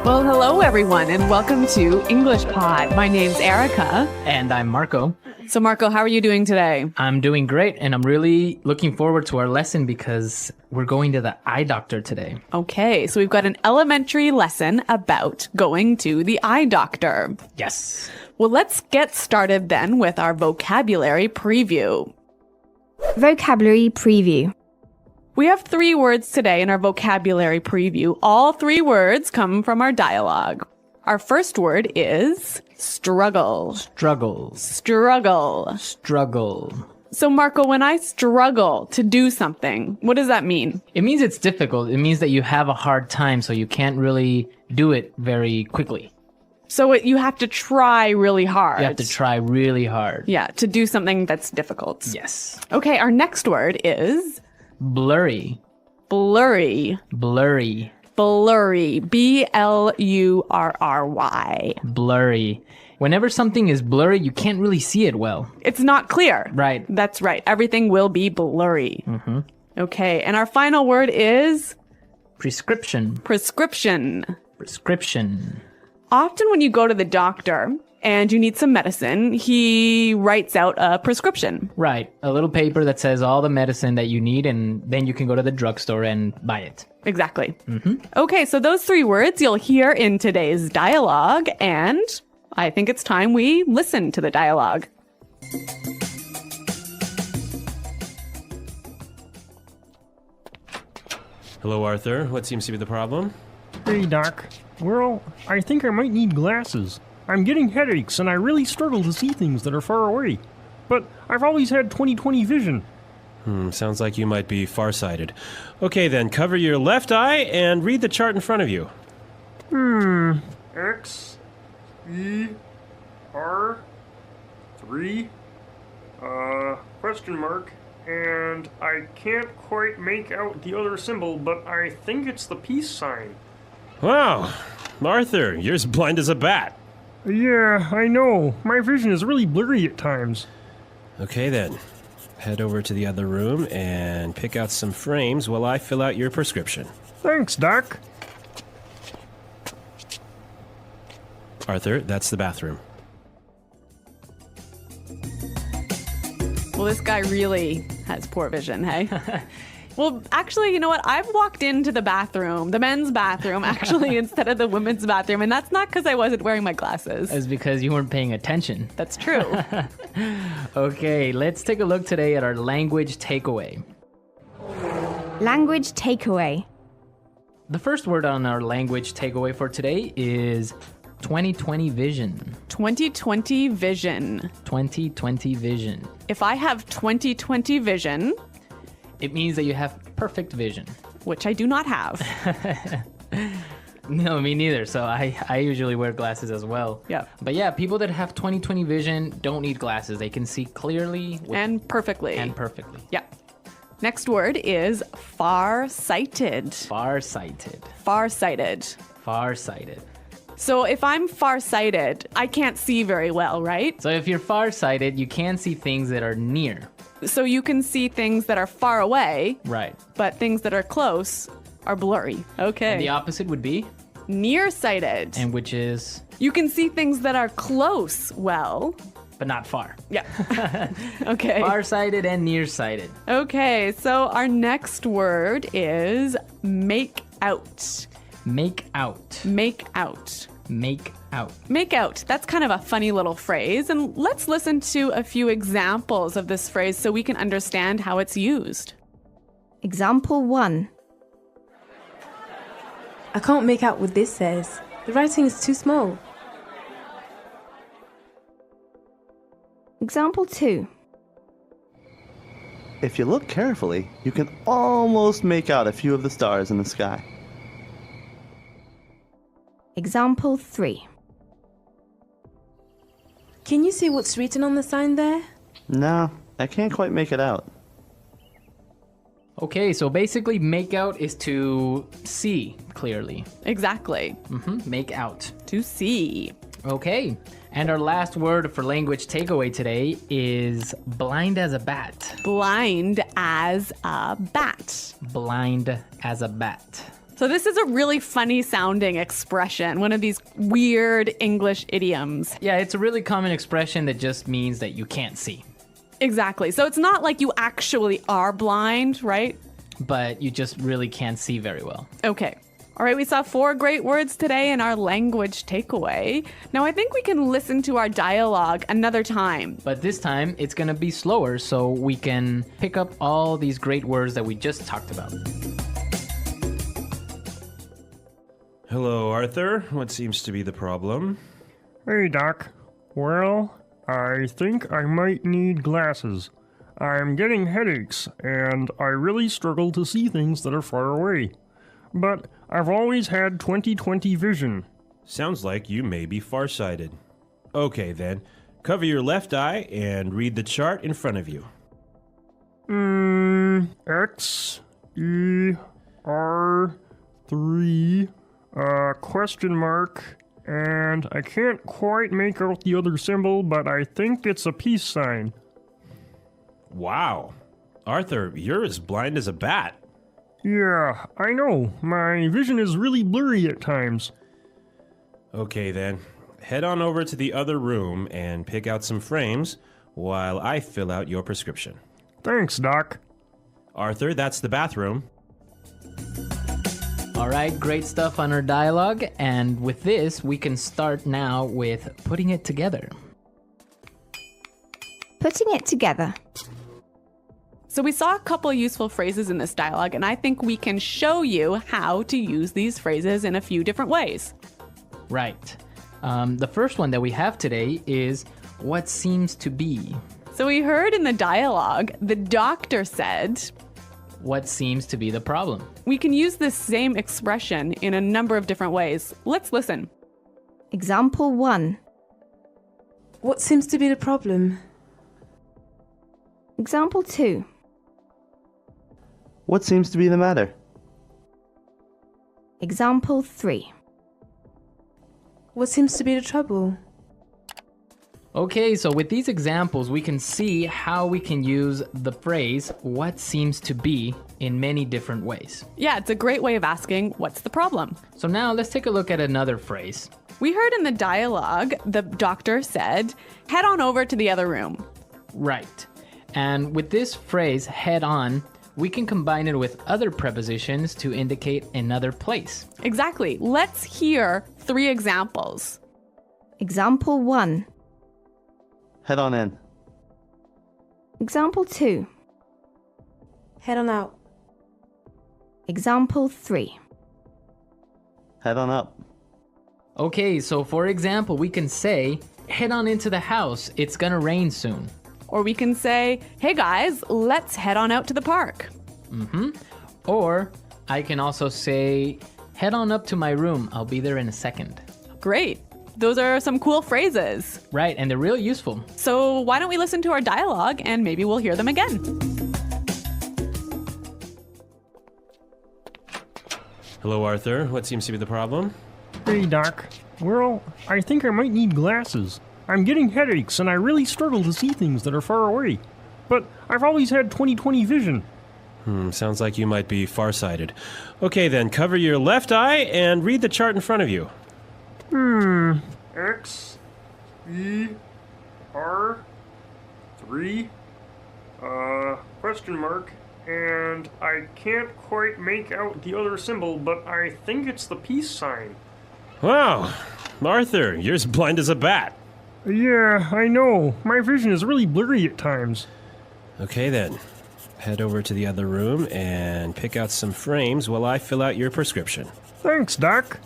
Well, hello everyone, and welcome to English Pod. My name's Erica. And I'm Marco. So Marco, how are you doing today? I'm doing great, and I'm really looking forward to our lesson because we're going to the eye doctor today. Okay, so we've got an elementary lesson about going to the eye doctor. Yes. Well, let's get started then with our vocabulary preview. Vocabulary preview. We have 3 words today in our vocabulary preview. All 3 words come from our dialogue. Our first word is struggle. Struggles. Struggle. Struggle. So Marco, when I struggle to do something, what does that mean? It means it's difficult. It means that you have a hard time, so you can't really do it very quickly. So you have to try really hard. You have to try really hard. Yeah, to do something that's difficult. Yes. Okay, our next word is Blurry. blurry. Blurry. Blurry. B-L-U-R-R-Y. Blurry. Whenever something is blurry, you can't really see it well. It's not clear. Right. That's right. Everything will be blurry. Mm-hmm. Okay, and our final word is Prescription. prescription. Prescription. Often when you go to the doctor and you need some medicine, he writes out a prescription. Right. A little paper that says all the medicine that you need, and then you can go to the drugstore and buy it. Exactly. Okay, so those 3 words you'll hear in today's dialogue, and I think it's time we listen to the dialogue. Hello, Arthur. What seems to be the problem? Hey, Doc. Well, I think I might need glasses. I'm getting headaches and I really struggle to see things that are far away. But I've always had 20/20 vision. Sounds like you might be farsighted. Okay, then, cover your left eye and read the chart in front of you. X, E, R, 3, question mark, and I can't quite make out the other symbol, but I think it's the peace sign. Wow, Arthur, you're as blind as a bat. Yeah, I know. My vision is really blurry at times. Okay, then. Head over to the other room and pick out some frames while I fill out your prescription. Thanks, Doc. Arthur, that's the bathroom. Well, this guy really has poor vision, hey? Well, actually, you know what? I've walked into the bathroom, the men's bathroom, actually, instead of the women's bathroom, and that's not because I wasn't wearing my glasses. It's because you weren't paying attention. That's true. Okay, let's take a look today at our language takeaway. Language takeaway. The first word on our language takeaway for today is 20/20 vision. 20/20 vision. 20/20 vision. If I have 20/20 vision, It means that you have perfect vision. which I do not have. No, me neither. So I usually wear glasses as well. Yeah. But yeah, people that have 20/20 vision don't need glasses. They can see clearly And perfectly. and perfectly. Yeah. Next word is far-sighted. Farsighted. Far-sighted. Farsighted. So if I'm far-sighted, I can't see very well, right? So if you're farsighted, you can see things that are near. So you can see things that are far away, Right. but things that are close are blurry. Okay. The opposite would be, Nearsighted. and which is, You can see things that are close well. but not far. Yeah. Okay. Farsighted and nearsighted. Okay, so our next word is make out. Make out. Make out. Make out. Make out. That's kind of a funny little phrase, and let's listen to a few examples of this phrase so we can understand how it's used. Example 1. I can't make out what this says. The writing is too small. Example 2. If you look carefully, you can almost make out a few of the stars in the sky. Example 3. Can you see what's written on the sign there? No, I can't quite make it out. Okay, so basically make out is to see clearly. Exactly. Make out. To see. Okay, and our last word for language takeaway today is blind as a bat. Blind as a bat. Blind as a bat. So this is a really funny sounding expression, one of these weird English idioms. Yeah, it's a really common expression that just means that you can't see, Exactly. So it's not like you actually are blind, right? but you just really can't see very well. Okay. All right, we saw 4 great words today in our language takeaway. Now I think we can listen to our dialogue another time. But this time, it's going to be slower so we can pick up all these great words that we just talked about. Hello, Arthur. What seems to be the problem? Hey, Doc. Well, I think I might need glasses. I'm getting headaches, and I really struggle to see things that are far away. But I've always had 20/20 vision. Sounds like you may be farsighted. Okay, then. Cover your left eye and read the chart in front of you. X, E, R, 3, question mark, and I can't quite make out the other symbol, but I think it's a peace sign. Wow. Arthur, you're as blind as a bat. Yeah, I know. My vision is really blurry at times. Okay, then. Head on over to the other room and pick out some frames while I fill out your prescription. Thanks, Doc. Arthur, that's the bathroom. All right, great stuff on our dialogue. And with this, we can start now with putting it together. Putting it together. So we saw a couple useful phrases in this dialogue, and I think we can show you how to use these phrases in a few different ways. Right. The first one that we have today is what seems to be. So we heard in the dialogue, the doctor said, What seems to be the problem? we can use this same expression in a number of different ways. Let's listen. Example 1. What seems to be the problem? Example 2. What seems to be the matter? Example 3. What seems to be the trouble? Okay, so with these examples, we can see how we can use the phrase what seems to be in many different ways. Yeah, it's a great way of asking, what's the problem? So now let's take a look at another phrase. We heard in the dialogue, the doctor said, head on over to the other room. Right. And with this phrase, head on, we can combine it with other prepositions to indicate another place. Exactly. Let's hear 3 examples. Example 1. Head on in. Example 2. Head on out. Example 3. Head on up. Okay, so for example, we can say, head on into the house, it's gonna rain soon. Or we can say, hey guys, let's head on out to the park. Or I can also say, head on up to my room, I'll be there in a second. Great. Those are some cool phrases. Right, and they're real useful. So why don't we listen to our dialogue and maybe we'll hear them again. Hello, Arthur. What seems to be the problem? Hey, Doc. Well, I think I might need glasses. I'm getting headaches, and I really struggle to see things that are far away. But I've always had 20/20 vision. Sounds like you might be farsighted. Okay, then. Cover your left eye and read the chart in front of you. X, E, R, 3, question mark, and I can't quite make out the other symbol, but I think it's the peace sign. Wow. Arthur, you're as blind as a bat. Yeah, I know. My vision is really blurry at times. Okay, then. Head over to the other room and pick out some frames while I fill out your prescription. Thanks, Doc.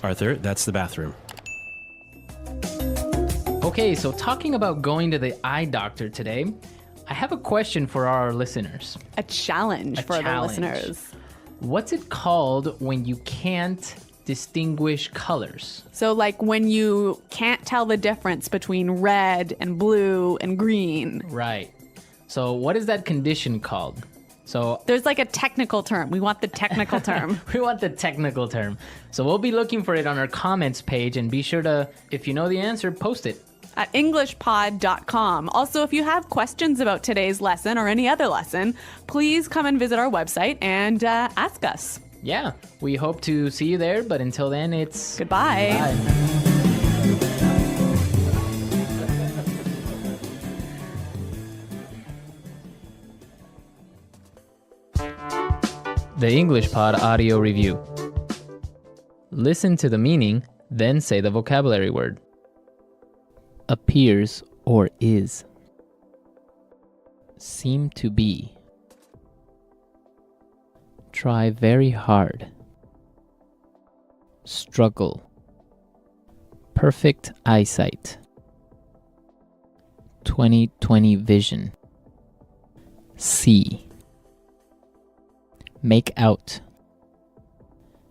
Arthur, that's the bathroom. Okay, so talking about going to the eye doctor today, I have a question for our listeners. A challenge for challenge. the listeners. What's it called when you can't distinguish colors? So like when you can't tell the difference between red and blue and green. Right. So what is that condition called? So There's like a technical term. We want the technical term. we want the technical term. So we'll be looking for it on our comments page, and be sure to, if you know the answer, post it. at englishpod.com. Also, if you have questions about today's lesson or any other lesson, please come and visit our website and ask us. Yeah, we hope to see you there, but until then, it's Goodbye. Bye. The English Pod Audio Review. Listen to the meaning, then say the vocabulary word. Appears or is. Seem to be. Try very hard. Struggle. Perfect eyesight. 20/20 vision. See. Make out.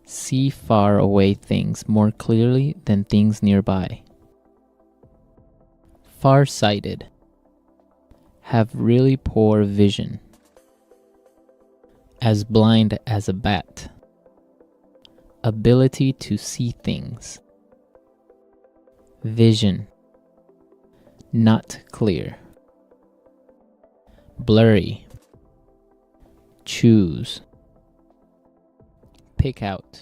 See far away things more clearly than things nearby. Far-sighted. Have really poor vision. As blind as a bat. Ability to see things. Vision. Not clear. Blurry. Choose. Pick out.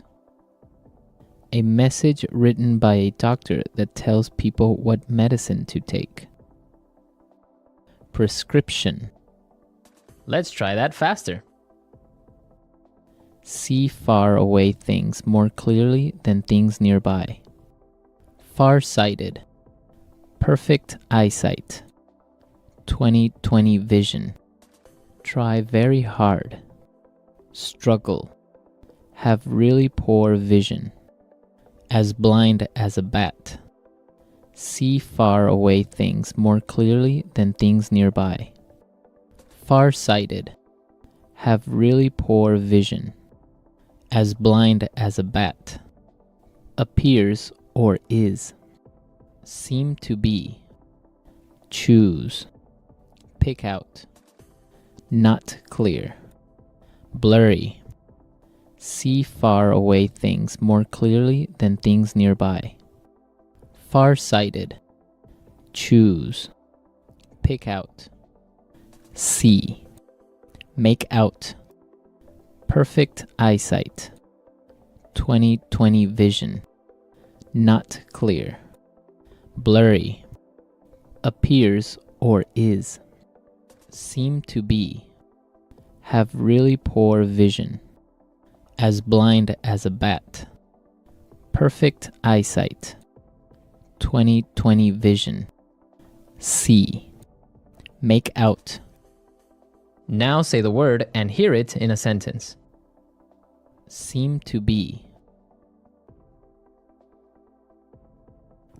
A message written by a doctor that tells people what medicine to take. Prescription. Let's try that faster. See far away things more clearly than things nearby. Far-sighted. Perfect eyesight. 20/20 vision. Try very hard. Struggle. Have really poor vision. As blind as a bat. See far away things more clearly than things nearby. Far-sighted. Have really poor vision. As blind as a bat. Appears or is. Seem to be. Choose. Pick out. Not clear. Blurry. See far away things more clearly than things nearby. Far-sighted. Choose. Pick out. See. Make out. Perfect eyesight. 20/20 vision. Not clear. Blurry. Appears or is. Seem to be. Have really poor vision. As blind as a bat. Perfect eyesight. 20/20 vision. See. Make out. Now say the word and hear it in a sentence. Seem to be.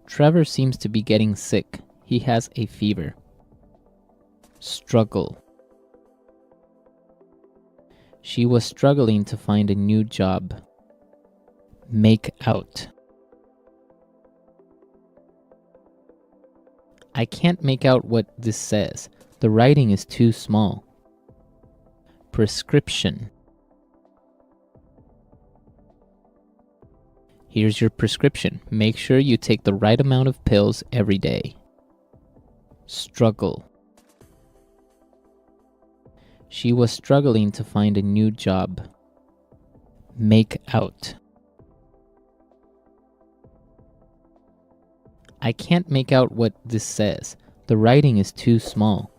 Trevor seems to be getting sick. He has a fever. Struggle. She was struggling to find a new job. Make out. I can't make out what this says. The writing is too small. Prescription. Here's your prescription. Make sure you take the right amount of pills every day. Struggle. She was struggling to find a new job. Make out. I can't make out what this says. The writing is too small.